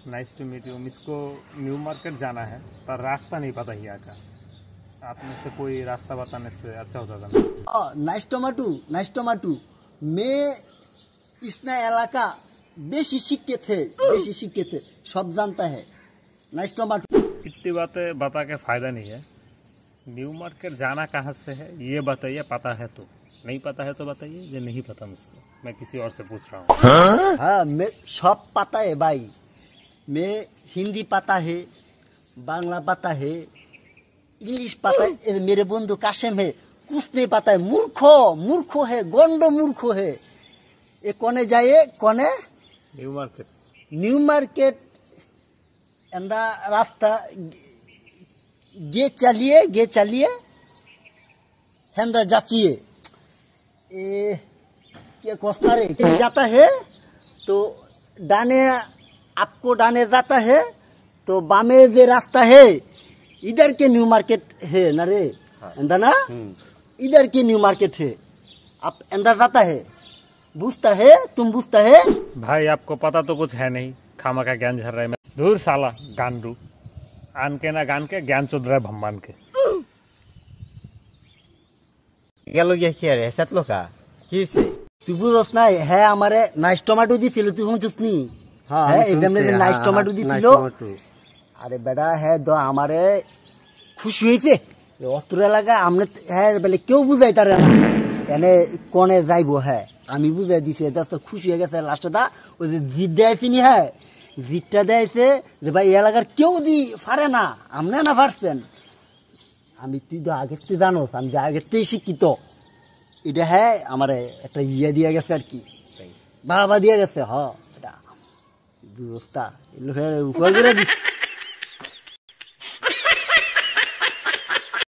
Nice to meet you. मुझको new market जाना है पर रास्ता नहीं पता यहाँ का। आप में से कोई रास्ता बताने से अच्छा होता था। नाइस टोमाटो मैं इसना इलाका बेशी सीखे थे सब जानता है। नाइस टोमाटो इतनी बातें बता के फायदा नहीं है। न्यू मार्केट जाना कहाँ से है ये बताइए, पता है तो। नहीं पता है तो बताइए, ये नहीं पता मुझको, मैं किसी और से पूछ रहा हूँ। हाँ मैं सब पता है भाई, मैं हिंदी पता है, बांग्ला पता है, इंग्लिश पता है। मेरे बंधु कासिम है, कुछ नहीं पता है। मूर्खो है, गोंडो मूर्खो है। ये कोने जाइए, कोने न्यू मार्केट अंदा रास्ता गे चलिए हेंदा जाचिए। क्या कोस्ता रे जाता है तो डाने, आपको डाने जाता है तो बामे दे रास्ता है, इधर के न्यू मार्केट है ना रे। अंदा ना इधर के न्यू मार्केट है, आप अंदर जाता है, बुझता है, तुम बुझता है। भाई आपको पता तो कुछ है नहीं, खामा का ज्ञान झर रहा है। दूर साला गांडू, आन के ना गान के ज्ञान चुद रहा है भम्बान के। তুই বুঝছ না, হ্যাঁ আমারে নাইস টমেটো দিছিল, তুই শুনছিস নি? হ্যাঁ এমনি নাইস টমেটো দিছিল। আরে বেটা হ্যাঁ তো আমারে খুশি হয়েছে অত্র এলাকা আমনে। হ্যাঁ বলে কেউ বুঝাই তারে না এনে কোনে যাইবো। হ্যাঁ আমি বুঝাই দিছি, খুশি হয়ে গেছে। লাস্টে দা ওই যে জিত দেয়ছি নি, হ্যাঁ জিতটা দেয়ছে যে ভাই এলাকার কেউ দি পারে না, আমনে না পারছেন। আমি তুই তো আগের থেকে জানোস, আমি যে আগের থেকে শিক্ষিত। এটা হ্যাঁ আমার একটা ইয়ে দিয়ে গেছে আর কি, বাবা দিয়ে গেছে। হ এটা ব্যবস্থা এগুলো উপর করে দিচ্ছে।